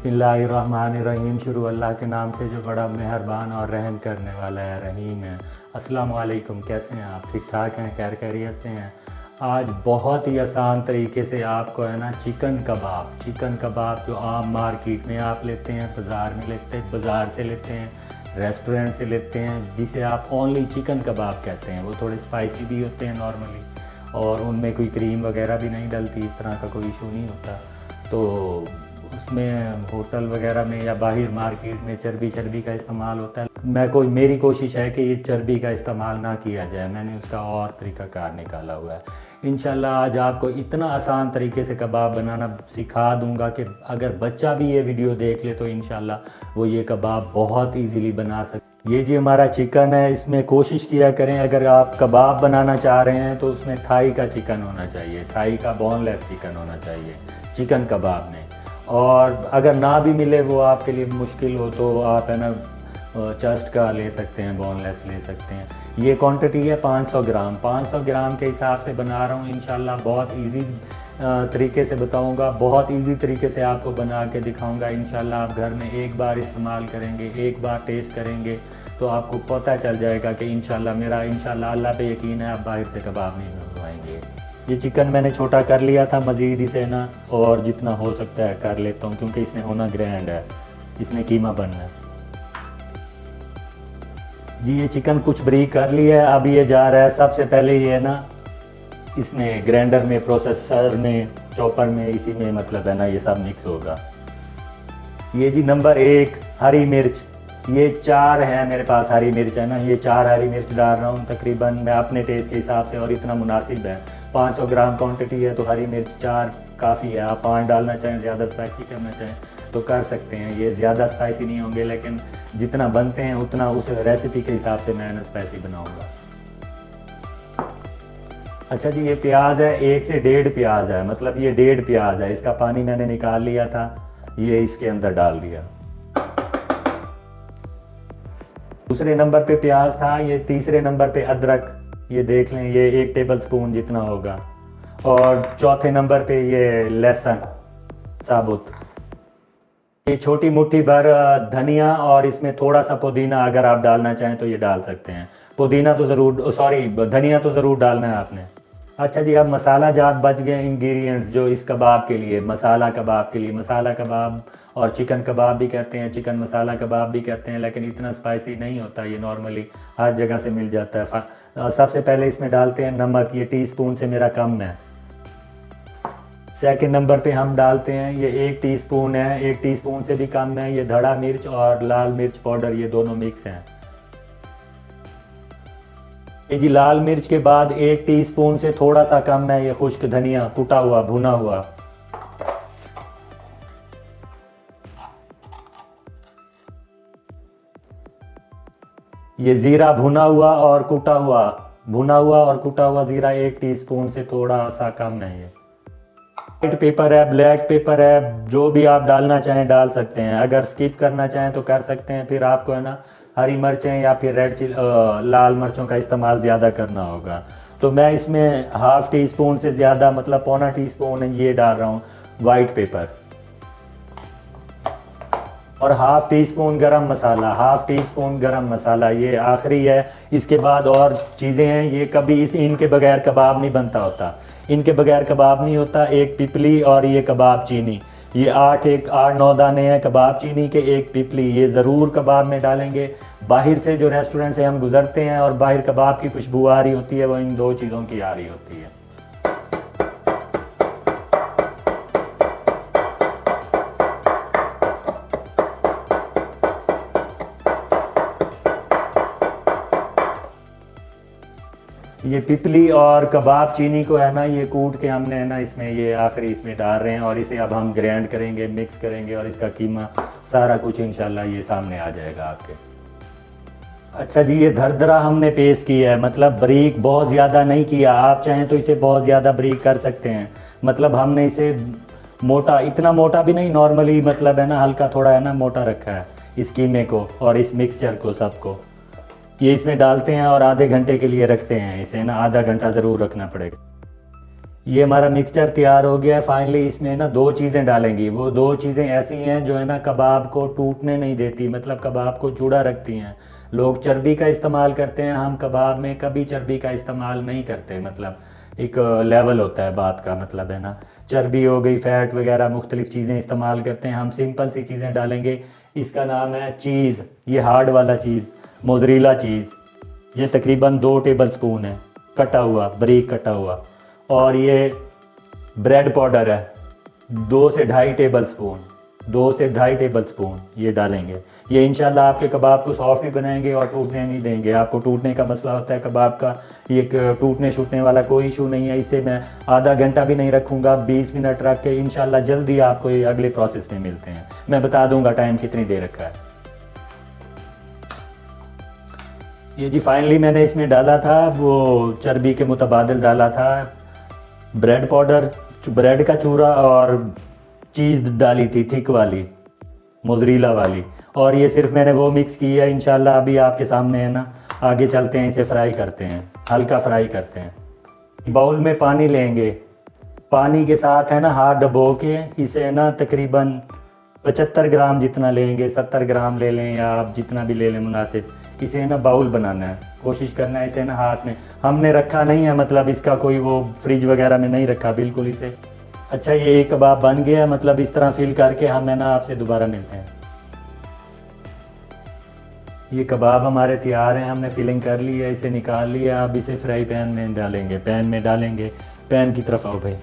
बिस्मिल्लाहिर्रहमानिर्रहीम। शुरू अल्लाह के नाम से जो बड़ा मेहरबान और रहम करने वाला है, रहीम है। अस्सलामु अलैकुम, कैसे हैं आप? ठीक ठाक हैं? खैर खैरियत से हैं? आज बहुत ही आसान तरीके से आपको है ना चिकन कबाब जो आम मार्केट में आप लेते हैं, बाज़ार से लेते हैं, रेस्टोरेंट से लेते हैं, जिसे आप ओनली चिकन कबाब कहते हैं। वो थोड़े स्पाइसी भी होते हैं नॉर्मली, और उनमें कोई क्रीम वगैरह भी नहीं डलती, इस तरह का कोई इशू नहीं होता। तो उसमें होटल वगैरह में या बाहर मार्केट में चर्बी का इस्तेमाल होता है। मेरी कोशिश है कि ये चर्बी का इस्तेमाल ना किया जाए। मैंने उसका और तरीक़ाकार निकाला हुआ है। इंशाल्लाह आज आपको इतना आसान तरीके से कबाब बनाना सिखा दूंगा कि अगर बच्चा भी ये वीडियो देख ले तो इंशाल्लाह वो ये कबाब बहुत ईजीली बना सकते। ये जी हमारा चिकन है, इसमें कोशिश किया करें अगर आप कबाब बनाना चाह रहे हैं तो उसमें थाई का चिकन होना चाहिए, थाई का बोनलेस चिकन होना चाहिए चिकन कबाब में। और अगर ना भी मिले, वो आपके लिए मुश्किल हो, तो आप है ना चस्ट का ले सकते हैं, बोनलेस ले सकते हैं। ये क्वांटिटी है 500 ग्राम। 500 ग्राम के हिसाब से बना रहा हूँ। इंशाल्लाह बहुत इजी तरीके से बताऊँगा, बहुत इजी तरीके से आपको बना के दिखाऊँगा। इंशाल्लाह आप घर में एक बार इस्तेमाल करेंगे, एक बार टेस्ट करेंगे तो आपको पता चल जाएगा कि इंशाल्लाह अल्लाह पे यकीन है, आप बाहर से कबाब नहीं मंगवाएंगे। ये चिकन मैंने छोटा कर लिया था, मज़ीद इसे ना और जितना हो सकता है कर लेता हूँ, क्योंकि इसमें होना ग्रैंड है, इसमें कीमा बनना है जी। ये चिकन कुछ बारीक कर लिया है, अब ये जा रहा है। सबसे पहले ये है ना इसमें ग्राइंडर में, प्रोसेसर में, चॉपर में, इसी में मतलब है ना ये सब मिक्स होगा। ये जी नंबर 1 हरी मिर्च, ये 4 है मेरे पास हरी मिर्च है ना, ये 4 हरी मिर्च डाल रहा हूँ तकरीबन मैं अपने टेस्ट के हिसाब से, और इतना मुनासिब है। 500 ग्राम क्वांटिटी है तो हरी मिर्च 4 काफ़ी है। आप 5 डालना चाहें, ज़्यादा स्पाइसी करना चाहें तो कर सकते हैं। ये ज़्यादा स्पाइसी नहीं होंगे, लेकिन जितना बनते हैं उतना उस रेसिपी के हिसाब से मैं स्पाइसी बनाऊँगा। अच्छा जी, ये प्याज है, 1 से 1.5 प्याज है, मतलब ये 1.5 प्याज है। इसका पानी मैंने निकाल लिया था, ये इसके अंदर डाल दिया। दूसरे नंबर पे प्याज था, ये तीसरे नंबर पे अदरक, ये देख लें, ये 1 टेबल स्पून जितना होगा। और चौथे नंबर पे ये लहसुन साबुत, ये छोटी मुट्ठी भर धनिया, और इसमें थोड़ा सा पुदीना अगर आप डालना चाहें तो ये डाल सकते हैं। पुदीना तो ज़रूर, धनिया तो ज़रूर डालना है आपने। अच्छा जी, अब मसाला जात बच गए इंग्रेडिएंट्स जो इस कबाब के लिए, मसाला कबाब और चिकन कबाब भी कहते हैं, चिकन मसाला कबाब भी कहते हैं, लेकिन इतना स्पाइसी नहीं होता, ये नॉर्मली हर जगह से मिल जाता है। सबसे पहले इसमें डालते हैं नमक, ये टीस्पून से मेरा कम है। सेकंड नंबर पे हम डालते हैं, ये 1 टीस्पून है, 1 टीस्पून से भी कम है, ये धड़ा मिर्च और लाल मिर्च पाउडर, ये दोनों मिक्स हैं। ये जी लाल मिर्च के बाद 1 टीस्पून से थोड़ा सा कम है, ये खुश्क धनिया कुटा हुआ, भुना हुआ। ये जीरा भुना हुआ और कुटा हुआ जीरा 1 टीस्पून से थोड़ा सा कम है। ये व्हाइट पेपर है, ब्लैक पेपर है, जो भी आप डालना चाहें डाल सकते हैं। अगर स्किप करना चाहें तो कर सकते हैं, फिर आपको है ना हरी मिर्चें या फिर लाल मिर्चों का इस्तेमाल ज़्यादा करना होगा। तो मैं इसमें ½ टीस्पून से ज़्यादा, मतलब पौना टीस्पून ये डाल रहा हूँ वाइट पेपर, और ½ टीस्पून गरम मसाला, ये आखिरी है। इसके बाद और चीज़ें हैं, ये कभी इनके बगैर कबाब नहीं बनता होता, एक पिपली और ये कबाब चीनी, ये 8-9 दाने हैं कबाब चीनी के, 1 पिपली, ये ज़रूर कबाब में डालेंगे। बाहर से जो रेस्टोरेंट से हम गुज़रते हैं और बाहर कबाब की खुशबू आ रही होती है, वो इन 2 चीज़ों की आ रही होती है। ये पिपली और कबाब चीनी को है ना ये कूट के हमने है ना इसमें, ये आखिरी इसमें डाल रहे हैं, और इसे अब हम ग्राइंड करेंगे, मिक्स करेंगे, और इसका कीमा सारा कुछ इंशाल्लाह ये सामने आ जाएगा आपके। अच्छा जी, ये दरदरा हमने पेस्ट किया है, मतलब बारीक बहुत ज़्यादा नहीं किया। आप चाहें तो इसे बहुत ज़्यादा बारीक कर सकते हैं, मतलब हमने इसे मोटा, इतना मोटा भी नहीं, नॉर्मली मतलब है ना हल्का थोड़ा है ना मोटा रखा है इस कीमे को और इस मिक्सचर को सबको। ये इसमें डालते हैं और आधे घंटे के लिए रखते हैं इसे ना, आधा घंटा ज़रूर रखना पड़ेगा। ये हमारा मिक्सचर तैयार हो गया है। फाइनली इसमें ना दो चीज़ें डालेंगी, वो दो चीज़ें ऐसी हैं जो है ना कबाब को टूटने नहीं देती, मतलब कबाब को जुड़ा रखती हैं। लोग चर्बी का इस्तेमाल करते हैं, हम कबाब में कभी चर्बी का इस्तेमाल नहीं करते। मतलब एक लेवल होता है बात का, मतलब है ना, चर्बी हो गई, फैट वगैरह मुख्तलिफ़ चीज़ें इस्तेमाल करते हैं। हम सिंपल सी चीज़ें डालेंगे। इसका नाम है चीज़, ये हार्ड वाला चीज़, मोज़रेला चीज़। ये तकरीबन 2 टेबल स्पून है, कटा हुआ, बारीक कटा हुआ। और ये ब्रेड पाउडर है, 2 से ढाई टेबल स्पून ये डालेंगे। ये इंशाल्लाह आपके कबाब को सॉफ्ट भी बनाएंगे और टूटने नहीं देंगे। आपको टूटने का मसला होता है कबाब का, ये टूटने शूटने वाला कोई इशू नहीं है। इसे मैं आधा घंटा भी नहीं रखूँगा, 20 मिनट रख के इंशाल्लाह जल्दी आपको ये अगले प्रोसेस में मिलते हैं। मैं बता दूँगा टाइम कितनी देर रखा है। ये जी फाइनली मैंने इसमें डाला था, वो चर्बी के मुतबादिल डाला था ब्रेड पाउडर, ब्रेड का चूरा, और चीज़ डाली थी थिक वाली, मोज़रेला वाली। और ये सिर्फ मैंने वो मिक्स की है। इंशाल्लाह अभी आपके सामने है ना, आगे चलते हैं, इसे फ्राई करते हैं, हल्का फ्राई करते हैं। बाउल में पानी लेंगे, पानी के साथ है ना हाथ डबो के इसे है ना तकरीबन 75 ग्राम जितना लेंगे, 70 ग्राम ले लें या आप जितना भी ले लें मुनासिब। इसे है ना बाउल बनाना है, कोशिश करना है इसे ना हाथ में, हमने रखा नहीं है, मतलब इसका कोई वो फ्रिज वगैरह में नहीं रखा बिल्कुल इसे। अच्छा ये एक कबाब बन गया, मतलब इस तरह फिल करके हम है ना आपसे दोबारा मिलते हैं। ये कबाब हमारे तैयार हैं, हमने फिलिंग कर ली है, इसे निकाल लिया। अब इसे फ्राई पैन में डालेंगे, पैन की तरफ आओ भाई।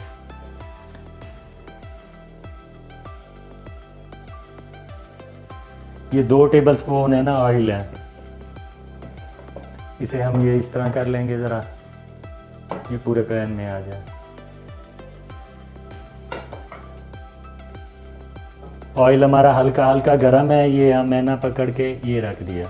ये 2 टेबल स्पून है ना ऑयल है, इसे हम ये इस तरह कर लेंगे ज़रा, ये पूरे पैन में आ जाए। ऑयल हमारा हल्का हल्का गर्म है, ये हम मैंने पकड़ के ये रख दिया।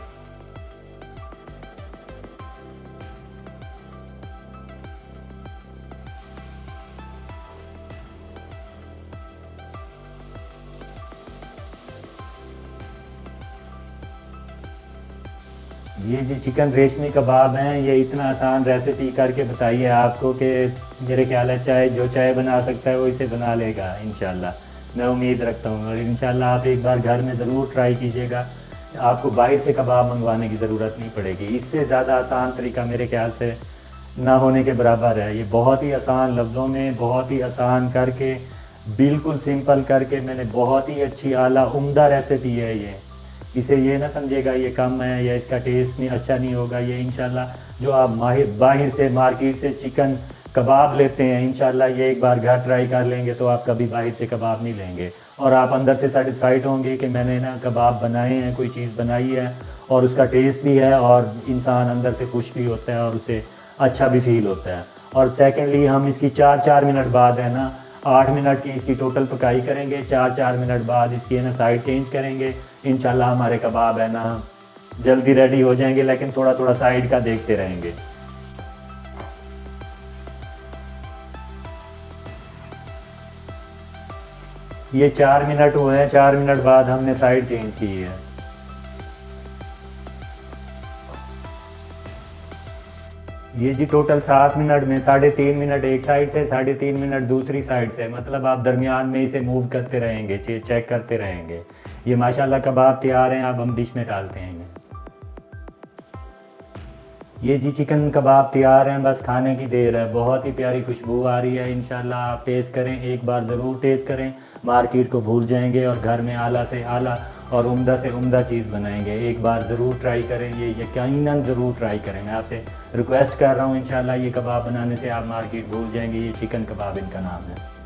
ये जो चिकन रेशमी कबाब हैं, ये इतना आसान रेसिपी करके बताइए आपको कि मेरे ख्याल है चाहे जो चाय बना सकता है वो इसे बना लेगा इंशाल्लाह। मैं उम्मीद रखता हूँ, और इंशाल्लाह आप एक बार घर में ज़रूर ट्राई कीजिएगा। आपको बाहर से कबाब मंगवाने की ज़रूरत नहीं पड़ेगी। इससे ज़्यादा आसान तरीका मेरे ख्याल से ना होने के बराबर है। ये बहुत ही आसान लफ्ज़ों में, बहुत ही आसान करके, बिल्कुल सिंपल करके मैंने बहुत ही अच्छी आला उम्दा रेसिपी है ये। इसे ये ना समझेगा ये कम है या इसका टेस्ट नहीं अच्छा नहीं होगा। ये इंशाल्लाह जो आप बाहर से मार्केट से चिकन कबाब लेते हैं, इंशाल्लाह ये एक बार घर ट्राई कर लेंगे तो आप कभी बाहर से कबाब नहीं लेंगे, और आप अंदर से सेटिस्फाइड होंगे कि मैंने ना कबाब बनाए हैं, कोई चीज़ बनाई है और उसका टेस्ट भी है, और इंसान अंदर से खुश भी होता है और उसे अच्छा भी फील होता है। और सेकेंडली हम इसकी 4-4 मिनट बाद है ना 8 मिनट की इसकी टोटल पकाई करेंगे। 4-4 मिनट बाद इसकी है ना साइड चेंज करेंगे। इंशाल्लाह हमारे कबाब है ना जल्दी रेडी हो जाएंगे, लेकिन थोड़ा थोड़ा साइड का देखते रहेंगे। ये 4 मिनट हुए हैं, 4 मिनट बाद हमने साइड चेंज की है। ये जी टोटल 7 मिनट में 3.5 मिनट एक साइड से, 3.5 मिनट दूसरी साइड से, मतलब आप दरमियान में इसे मूव करते रहेंगे, चेक करते रहेंगे। ये माशाल्लाह कबाब तैयार हैं। अब हम डिश में डालते हैं। ये जी चिकन कबाब तैयार हैं, बस खाने की देर है। बहुत ही प्यारी खुशबू आ रही है। इंशाल्लाह आप टेस्ट करें, एक बार ज़रूर टेस्ट करें, मार्केट को भूल जाएंगे और घर में आला से आला और उम्दा से उम्दा चीज़ बनाएंगे। एक बार ज़रूर ट्राई करें, ये यकीनन ज़रूर ट्राई करें। मैं आपसे रिक्वेस्ट कर रहा हूँ, इंशाल्लाह ये कबाब बनाने से आप मार्केट भूल जाएंगे। ये चिकन कबाब इनका नाम है।